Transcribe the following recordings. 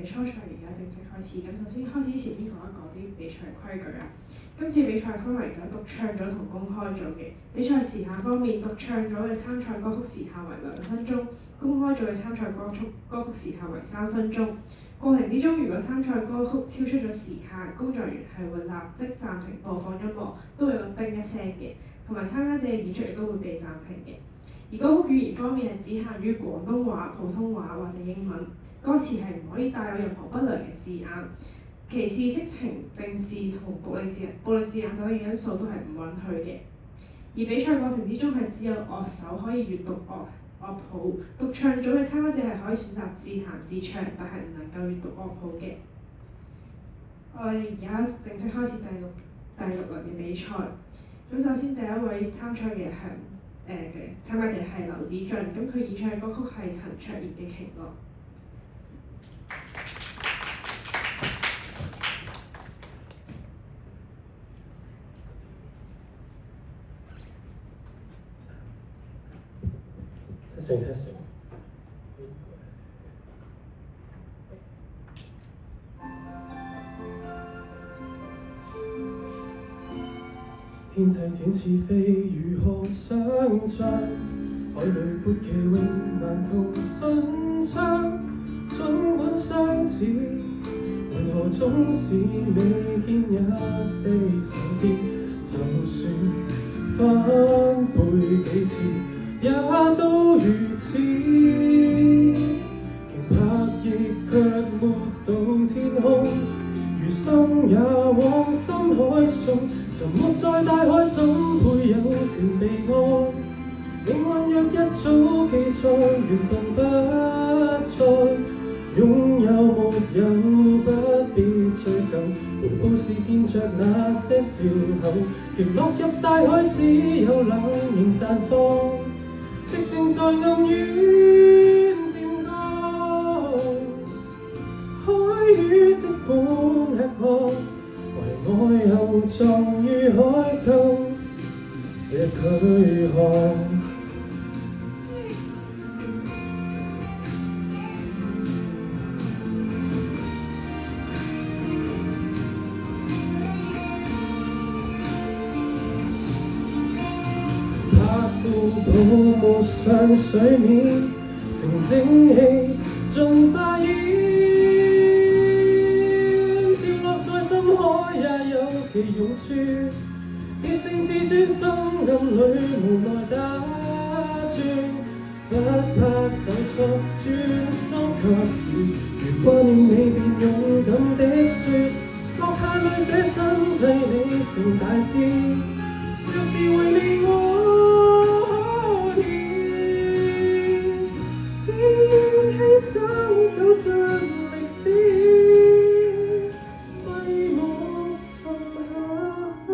嘅初賽而家正式開始。咁首先開始前邊講一講啲比賽規矩啊。今次比賽分為咗獨唱組同公開組嘅。比賽時限方面，獨唱組嘅參賽歌曲時限為2分鐘，公開組嘅參賽歌曲時限為3分鐘。過程之中，如果參賽歌曲超出咗時限，工作人員係會立即暫停播放音樂，都會有叮一聲嘅，同埋參加者嘅演出亦都會被暫停嘅。而歌曲語言方面係只限於廣東話、普通話或者英文，歌詞係唔可以帶有任何不良嘅字眼。其次，色情、政治同暴力字眼等嘅因素都係唔允許嘅。而比賽過程之中係只有樂手可以閱讀樂譜，獨唱組嘅參加者係可以選擇自彈自唱，但係唔能夠閱讀樂譜嘅。我哋而家正式開始第六輪嘅比賽。咁首先第一位參賽嘅參加者係劉子俊，咁佢演唱嘅歌曲係陳卓賢嘅《奇樂》。testing。天際展翅飛，如何想像？海裏撥旗永難同順暢，儘管相似，為何總是未見一飛上天？就算翻背幾次，也都如此。鯨拍翼卻沒到天空，如心也往深海送，沉沒在大海怎配有權被愛？命運若一早記載，緣分不再擁有沒有不必追究，回報是見着那些笑口，鯨落入大海只有冷凝綻放，寂靜在暗淵漸降，海魚即管吃喝，為愛後葬於海溝，這軀殼。泡沫上水面，成蒸氣盡化煙，掉落在深海也有其用處。別性自尊心暗裏無奈打轉，不怕受挫，專心卻意。如掛念你，便勇敢的說，落下淚寫信替你成大志。若是為你我可憐，只願犧牲走進歷史，閉目沉下去。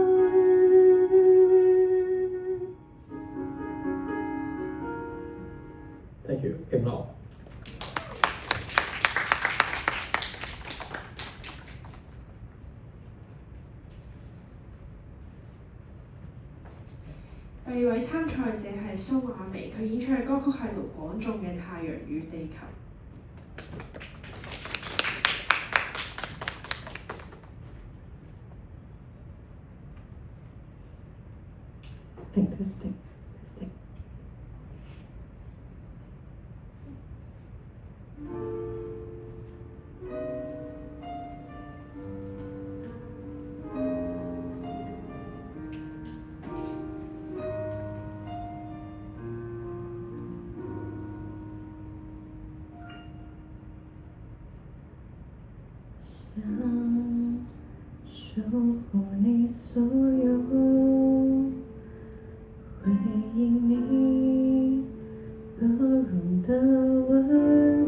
Thank you，勁樂。第二位參賽者係蘇亞薇，佢演唱嘅歌曲係盧廣仲嘅《太陽與地球》。Testing。想守護你所有，回應你包容的溫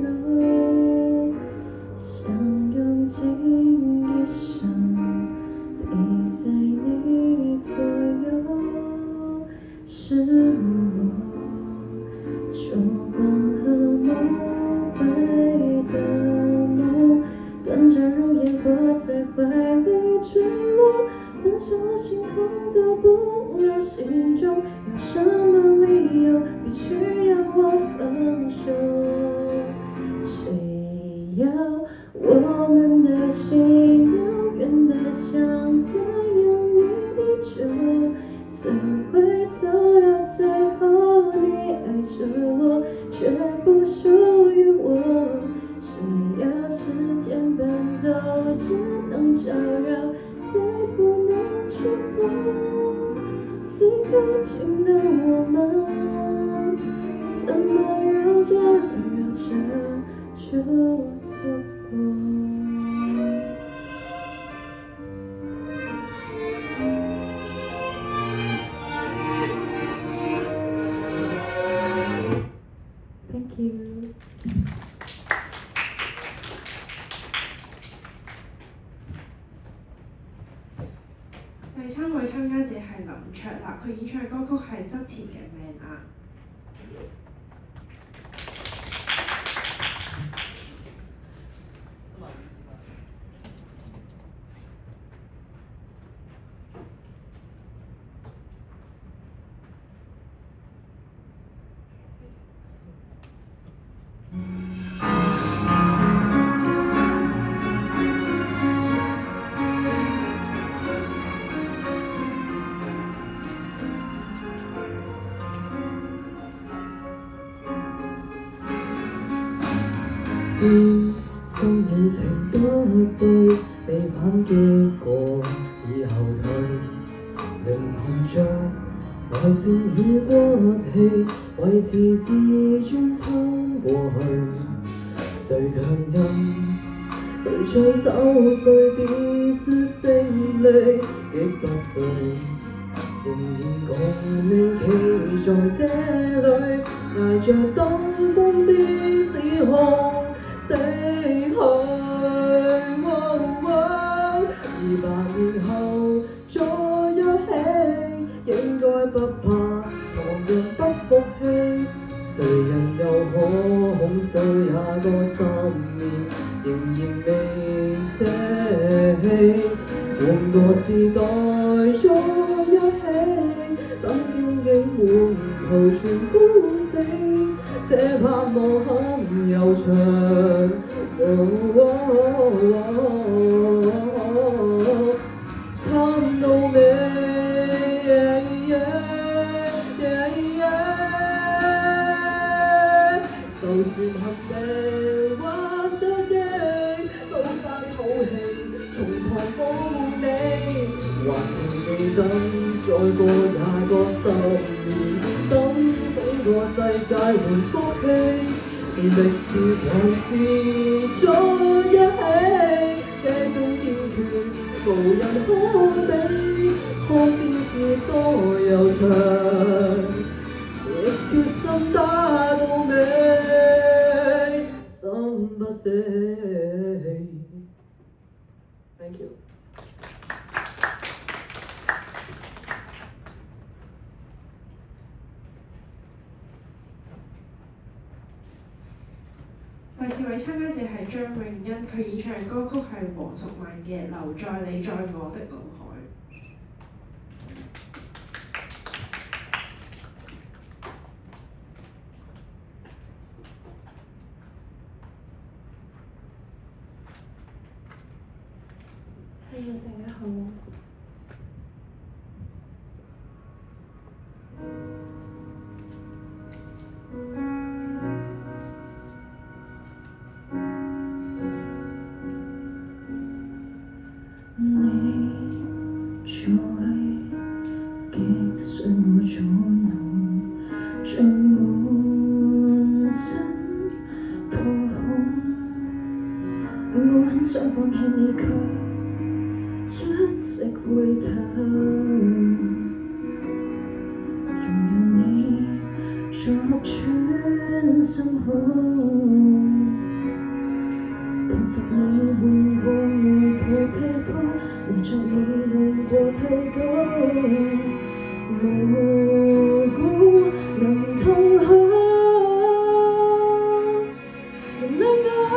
柔，想用盡一生陪在你左右，是我燭光和夢回的夢，短暫如煙火在懷裡墜落，奔向了星空的不留，心中有什麼理由必須要我放手？誰要我时间奔走，只能搅扰，再不能触碰。最靠近的我们，怎么绕着绕着就错过。Thank you。第3位參加者係林卓立，佢演唱歌曲係側田嘅《命啊》。是心有情不對，未反擊過已後退，靈魂像內線與骨氣，維持自尊撐過去。誰強忍，誰將手碎，必須勝利極不碎。仍然共你企在這裏，捱着當身邊指控死去。200年後再一起，應該不怕旁人不服氣。誰人又可控訴也個10年，仍然未捨棄。換個時代再一起，等荊棘滿途全枯死，這盼望很悠長。撐到尾，就算恨命或失憶，都爭口氣，從旁保護你。還同你等再過20個10年，等整個世界還福氣，力竭還是在一起，這種堅決無人可比，看戰事多悠長，亦決心打到尾，心不死。Thank you。第4位參加者係張永欣，佢演唱歌曲係黃淑蔓嘅《留在你在我的腦海》。Hello，大家好。你在擊碎我左腦，像滿身破空。我很想放棄你，卻一直回頭，容讓你鑿穿心胸。平伏你換過外套披鋪，換着你用過剃刀，無辜能痛哭，原諒我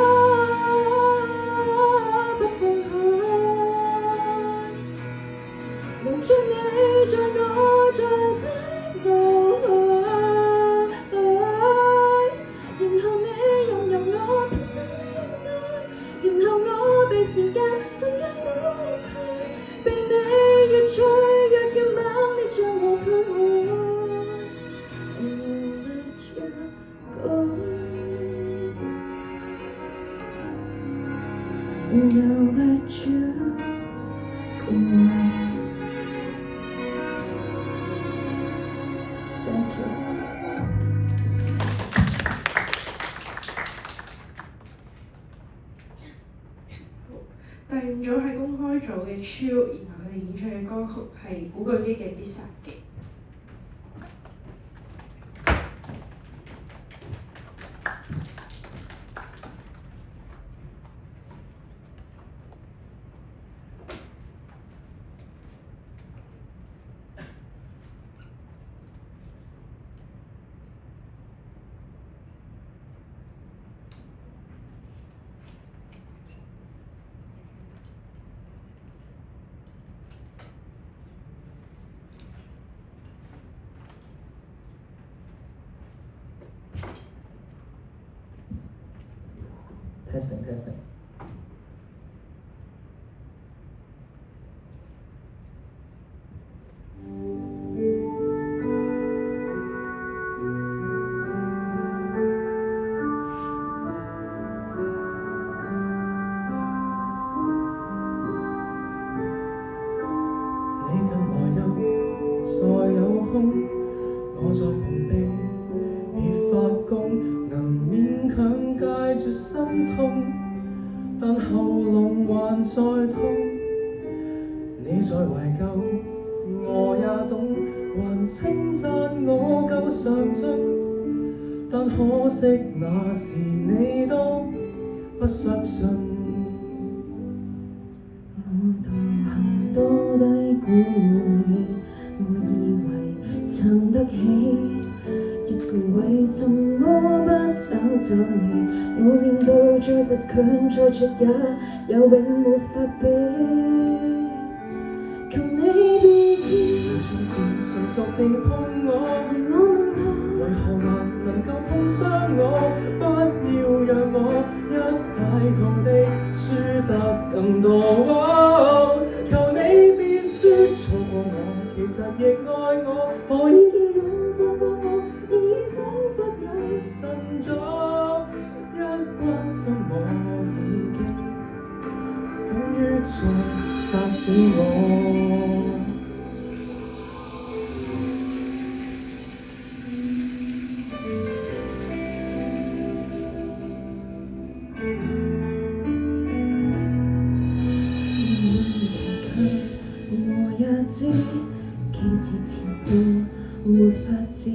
不放開，留着你在我在的腦海，然後你任由我平生戀愛，然後我被時間瞬間覆蓋，被你越脆弱越猛烈將我推開。And you let you go。and I'll let you go. Thank you. 第五組係公開組嘅 Chill，然後佢哋演唱嘅歌曲係古巨基嘅《必殺技》。Testing。你近來又再有空，我在防備未發功，能勉強戒絕心痛，但喉嚨還在痛。你在懷舊，我也懂，還稱讚我夠上進，但可惜那時你都不相信。我道行都低估了你，我以為撐得起，一個為什麼不找你？我練到再倔強再絕也永沒法比。求你別要從前純熟地碰我，而我問我，為何還能夠碰傷我？不要讓我一敗塗地，輸得更多。求你別說錯過我，其實亦愛我。可以寄養放過我，你已彷彿有神咗一關心我已經等於再殺死我。幾時前度沒法子，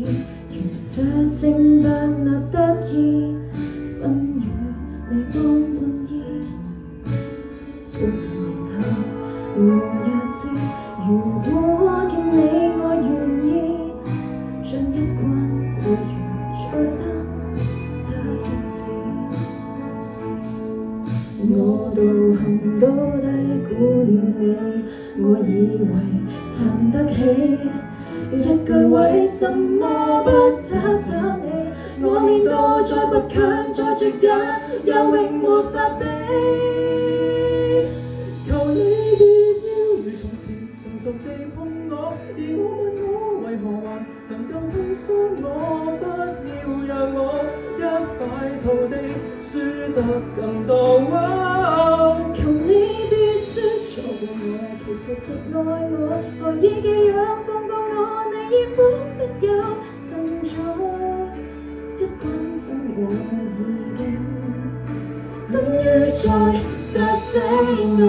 如這聖伯納得意，分與你當半衣。數十年後我也知，如果見你我願意，將一關過完再得一次。我道行都低估了你，我以為撐得起，一句為什麼不找你？我練到再倔強再絕也永沒法比。求你別要如從前純熟地碰我，而我問我為何還能夠碰傷我？不要讓我一敗塗地，輸得更多。求你別說錯過我，其實亦愛我，何以寄養放過我？你已彷彿有神助，一關心我已經等於再殺死我。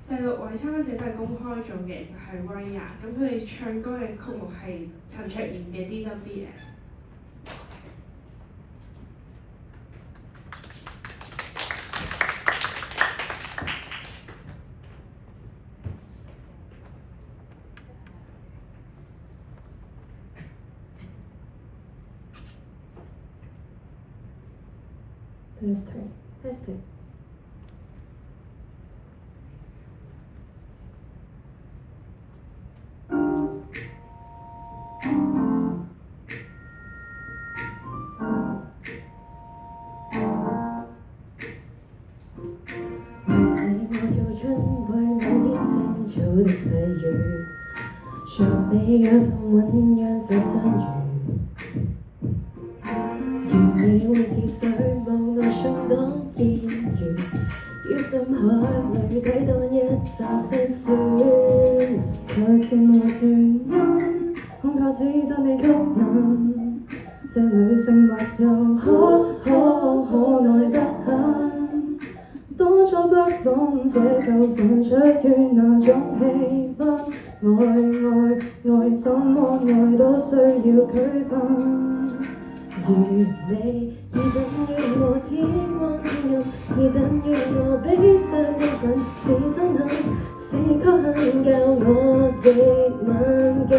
第六位參加者都係公開組嘅，就係威亞。咁佢哋唱歌嘅曲目係陳卓賢嘅 DWS。Testing。你養分醖釀這相遇。如你會是水母愛衝擋煙雨，於深海裏抵擋一紮辛酸。台前沒原因，恐怕只得你吸引。這女性或有可愛得很。當初不懂這舊歡出於那種氣氛，愛怎麼愛都需要區分。如你已等於我天光天暗，已等於我悲傷興奮，是真恨，是確恨，教我極敏感，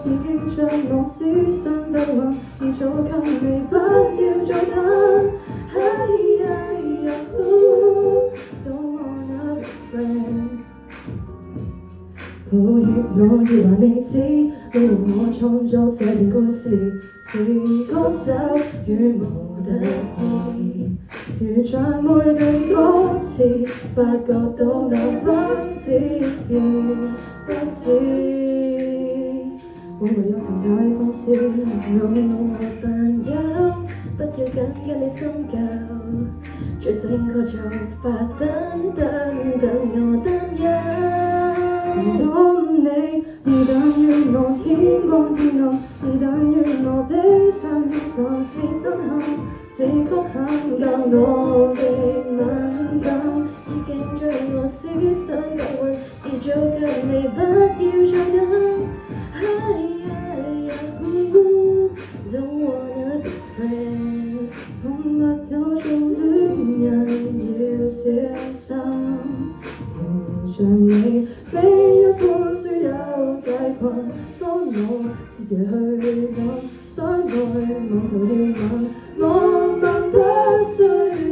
已經將我思想兜穩，已早給你不要再等。Don't wanna be friends。抱歉，我要話你知，你令我創作這段故事，似歌手與模特兒，如像每段歌詞，發覺到我不知，會唔會有時太放肆？我煩憂，不要緊跟你深究，最正確做法，等我擔憂。當你已等於我天光天暗，已等於我悲傷興奮，是真恨，是曲恨，教我極敏感，已經將我思想帶暈，已早給你不要再等。Don't wanna be friends。從沒有做戀人要小心，仍然像你非一般輸有解困。當我徹夜去諗，相愛吻就要吻，我們不需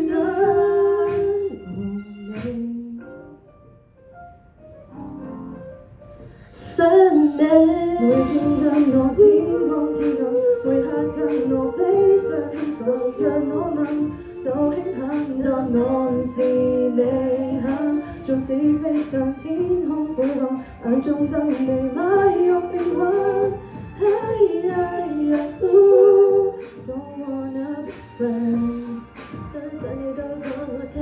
等。想你，每天跟我天光天暗，每刻跟我悲傷興奮，讓我問就輕輕答案是你肯，縱使飛上天空俯瞰，眼中得你買肉便穩。Don't wanna be friends。想你都講我聽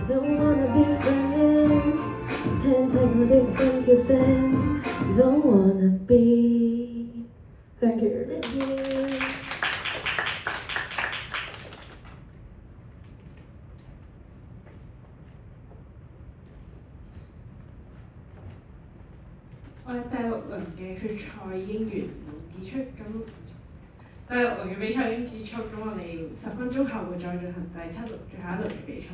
Don't wanna be friends。聽我的心跳聲 Don't wanna be。 Thank you。 Thank you。我哋第6輪嘅決賽已經完結束，咁第6輪嘅比賽已經結束，咁我哋10分鐘後會再進行第7輪最後一輪嘅比賽。